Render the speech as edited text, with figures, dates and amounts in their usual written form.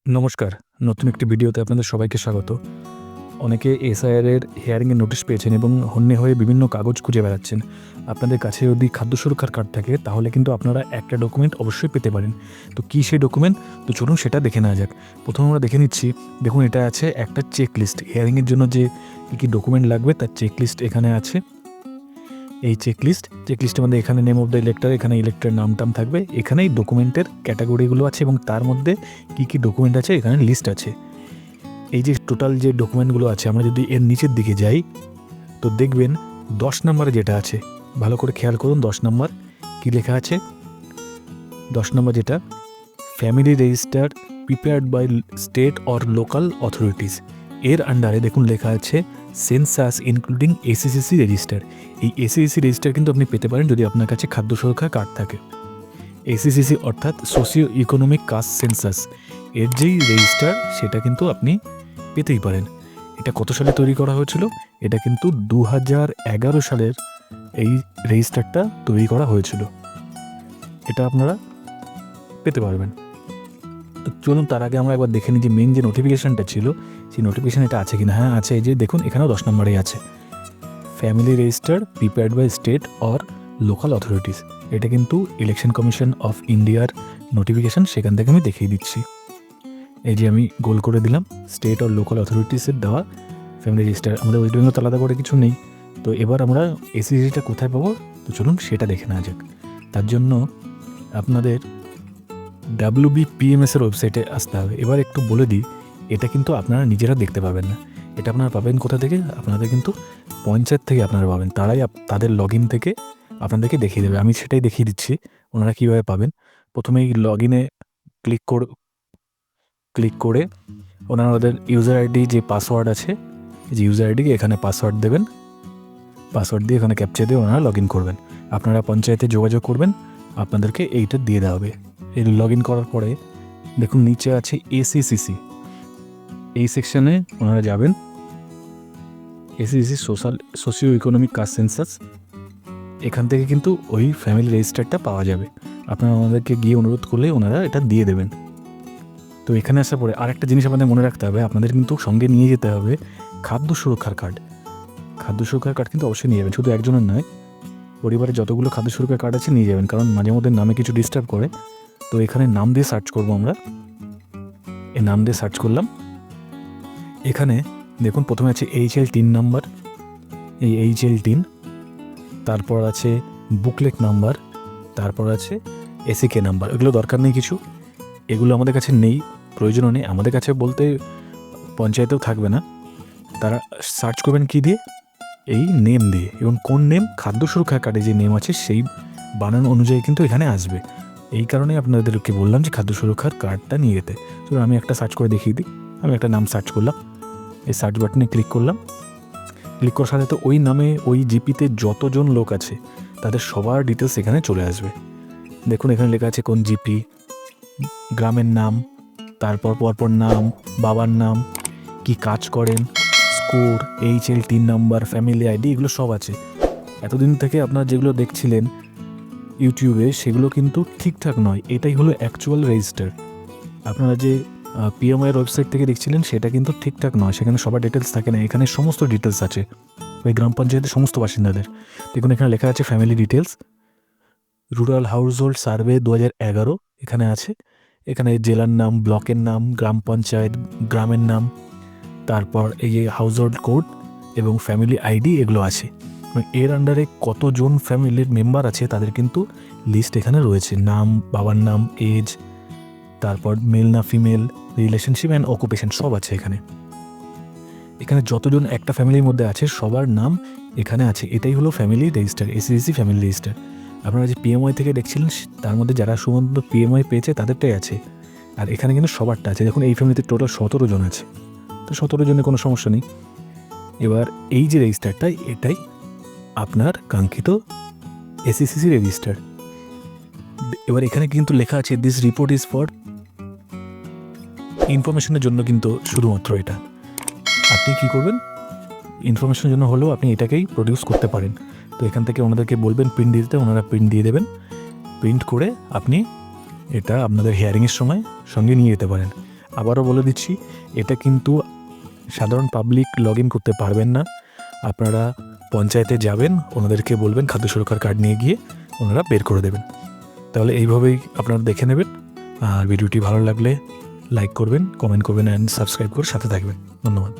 নমস্কার। নতুন একটি ভিডিওতে আপনাদের সবাইকে স্বাগত। অনেকে এসআইআর এর হিয়ারিংয়ের নোটিশ পেয়েছেন এবং হন্যে হয়ে বিভিন্ন কাগজ খুঁজে বেড়াচ্ছেন। আপনাদের কাছে যদি খাদ্য সুরক্ষার কার্ড থাকে তাহলে কিন্তু আপনারা একটা ডকুমেন্ট অবশ্যই পেতে পারেন। তো কী সেই ডকুমেন্ট? তো চলুন সেটা দেখে নেওয়া যাক। প্রথমে আমরা দেখে নিচ্ছি। দেখুন, এটা আছে একটা চেকলিস্ট। হিয়ারিংয়ের জন্য যে কী ডকুমেন্ট লাগবে তার চেকলিস্ট এখানে আছে। এই চেকলিস্টের মধ্যে এখানে নেম অফ দ্য ইলেক্টর, এখানে ইলেক্টরের নাম টাম থাকবে, এখানেই ডকুমেন্টের ক্যাটাগরিগুলো আছে এবং তার মধ্যে কী ডকুমেন্ট আছে এখানে লিস্ট আছে। এই যে টোটাল যে ডকুমেন্টগুলো আছে, আমরা যদি এর নিচের দিকে যাই তো দেখবেন 10 নম্বরে যেটা আছে, ভালো করে খেয়াল করুন 10 নম্বর কী লেখা আছে। 10 নম্বর যেটা, family register prepared by state or local authorities, এর আন্ডারে দেখুন লেখা আছে সেন্সাস ইনক্লুডিং এসিসিসি রেজিস্টার। এই এসিসিসি রেজিস্টার কিন্তু আপনি পেতে পারেন যদি আপনার কাছে খাদ্য সুরক্ষা কার্ড থাকে। এসিসিসি অর্থাৎ সোশিও ইকোনমিক কাস্ট সেন্সাস, এর যেই রেজিস্টার সেটা কিন্তু আপনি পেতেই পারেন। এটা কত সালে তৈরি করা হয়েছিল? এটা কিন্তু 2011 সালের এই রেজিস্টারটা তৈরি করা হয়েছিল। এটা আপনারা পেতে পারবেন। তো চলুন তার আগে আমরা একবার দেখে নিই যে মেন যে নোটিফিকেশানটা ছিল সেই নোটিফিকেশান এটা আছে কিনা। হ্যাঁ আছে, এই যে দেখুন এখানেও 10 নম্বরেই আছে, family register prepared by state or local authorities. এটা কিন্তু ইলেকশন কমিশন অফ ইন্ডিয়ার নোটিফিকেশান, সেখান থেকে আমি দেখিয়ে দিচ্ছি। এই যে আমি গোল করে দিলাম স্টেট অর লোকাল অথরিটিসের দেওয়া ফ্যামিলি রেজিস্টার। আমাদের ওয়েস্ট বেঙ্গল তো আলাদা করে কিছু নেই। তো এবার আমরা এসিসিটা কোথায় পাবো? তো চলুন সেটা দেখে নেওয়া যাক। তার জন্য আপনাদের WBPMS এর ওয়েবসাইটে আসতে হবে। এবার একটু বলে দিই, এটা কিন্তু আপনারা নিজেরা দেখতে পাবেন না। এটা আপনারা পাবেন কোথা থেকে? আপনাদের কিন্তু পঞ্চায়েত থেকে আপনারা পাবেন। তারাই তাদের লগ ইন থেকে আপনাদেরকে দেখিয়ে দেবে। আমি সেটাই দেখিয়ে দিচ্ছি ওনারা কীভাবে পাবেন। প্রথমেই লগ ইনে ক্লিক করে ওনারা ওদের ইউজার আইডি যে পাসওয়ার্ড আছে, যে ইউজার আইডি এখানে পাসওয়ার্ড দেবেন। পাসওয়ার্ড দিয়ে এখানে ক্যাপচা দিয়ে ওনারা লগ ইন করবেন। আপনারা পঞ্চায়েতে যোগাযোগ করবেন, আপনাদেরকে এইটা দিয়ে দেওয়া হবে। এই লগ ইন করার পরে দেখুন নিচে আছে এসিসিসি, এই সেকশানে ওনারা যাবেন। SECC socio economic caste census, এখান থেকে কিন্তু ওই ফ্যামিলি রেজিস্টারটা পাওয়া যাবে। আপনারা ওনাদেরকে গিয়ে অনুরোধ করলে ওনারা এটা দিয়ে দেবেন। তো এখানে আসার পরে আরেকটা জিনিস আপনাদের মনে রাখতে হবে, আপনাদের কিন্তু সঙ্গে নিয়ে যেতে হবে খাদ্য সুরক্ষার কার্ড। খাদ্য সুরক্ষার কার্ড কিন্তু অবশ্যই নিয়ে যাবেন, শুধু একজনের নয়, পরিবারে যতগুলো খাদ্য সুরক্ষার কার্ড আছে নিয়ে যাবেন, কারণ মাঝে মধ্যে নামে কিছু ডিস্টার্ব করে। তো এখানে নাম দিয়ে সার্চ করব আমরা। এই নাম দিয়ে সার্চ করলাম। এখানে দেখুন প্রথমে আছে HL3 নাম্বার, এই HL3, তারপর আছে বুকলেট নাম্বার, তারপর আছে SEK নাম্বার। এগুলো দরকার নেই কিছু, এগুলো আমাদের কাছে নেই, প্রয়োজনও নেই। আমাদের কাছে বলতে পঞ্চায়েতেও থাকবে না। তারা সার্চ করবেন কী দিয়ে? এই নেম দিয়ে, এবং কোন নেম? খাদ্য সুরক্ষা কার্ডে যে নেম আছে সেই বানান অনুযায়ী কিন্তু এখানে আসবে। এই কারণে আপনাদেরকে বললাম যে খাদ্য সুরক্ষার কার্ডটা নিয়ে যেতে। তো আমি একটা সার্চ করে দেখিয়ে দিই। আমি একটা নাম সার্চ করলাম, এই সার্চ বাটনে ক্লিক করলাম। ক্লিক করার সাথে তো ওই নামে ওই জিপিতে যতজন লোক আছে তাদের সবার ডিটেলস এখানে চলে আসবে। দেখুন এখানে লেখা আছে কোন জিপি, গ্রামের নাম, তারপর পরপর নাম, বাবার নাম, কি কাজ করেন, score, HL3 number, family ID, এগুলো সব আছে। এতদিন থেকে আপনারা যেগুলো দেখছিলেন ইউটিউবে সেগুলো কিন্তু ঠিকঠাক নয়। এটাই হলো অ্যাকচুয়াল রেজিস্টার। আপনারা যে PMIয়ের ওয়েবসাইট থেকে দেখছিলেন সেটা কিন্তু ঠিকঠাক নয়, সেখানে সবার ডিটেলস থাকে না। এখানে সমস্ত ডিটেলস আছে ওই গ্রাম পঞ্চায়েতের সমস্ত বাসিন্দাদের। দেখুন এখানে লেখা আছে family details, rural house hold survey 2011 এখানে আছে। এখানে জেলার নাম, ব্লকের নাম, গ্রাম পঞ্চায়েত, গ্রামের নাম, তারপর এই যে হাউস হোল্ড কোড এবং ফ্যামিলি আইডি, এগুলো আছে। এর আন্ডারে কতজন ফ্যামিলির মেম্বার আছে তাদের কিন্তু লিস্ট এখানে রয়েছে, নাম, বাবার নাম, এজ, তারপর মেল না ফিমেল, রিলেশনশিপ অ্যান্ড অকুপেশন সব আছে এখানে। এখানে যতজন একটা ফ্যামিলির মধ্যে আছে সবার নাম এখানে আছে। এটাই হলো ফ্যামিলি রেজিস্টার, এসিসিসি ফ্যামিলি রেজিস্টার। আপনারা যে PMI থেকে দেখছিলেন তার মধ্যে যারা শুধুমাত্র PMI পেয়েছে তাদেরটাই আছে, আর এখানে কিন্তু সবারটা আছে। দেখুন এই ফ্যামিলিতে টোটাল 17 জন আছে, তো 17 জনের কোনো সমস্যা নেই। এবার এই যে রেজিস্টারটা, এটাই আপনার কাঙ্ক্ষিত এসিসিসি রেজিস্টার। এবার এখানে কিন্তু লেখা আছে দিস রিপোর্ট ইজ ফর ইনফরমেশনের জন্য, কিন্তু শুধুমাত্র এটা। আপনি কি করবেন? ইনফরমেশনের জন্য হলেও আপনি এটাকেই প্রডিউস করতে পারেন। তো এখান থেকে ওনাদেরকে বলবেন প্রিন্ট দিতে, ওনারা প্রিন্ট দিয়ে দেবেন। প্রিন্ট করে আপনি এটা আপনাদের হিয়ারিংয়ের সময় সঙ্গে নিয়ে যেতে পারেন। আবারও বলে দিচ্ছি, এটা কিন্তু সাধারণ পাবলিক লগ ইন করতে পারবেন না। আপনারা পঞ্চায়েতে যাবেন, ওনাদেরকে বলবেন খাদ্য সুরক্ষার কার্ড নিয়ে গিয়ে ওনারা বের করে দেবেন। তাহলে এইভাবেই আপনারা দেখে নেবেন। আর ভিডিওটি ভালো লাগলে লাইক করবেন, কমেন্ট করবেন অ্যান্ড সাবস্ক্রাইব করে সাথে থাকবেন। ধন্যবাদ।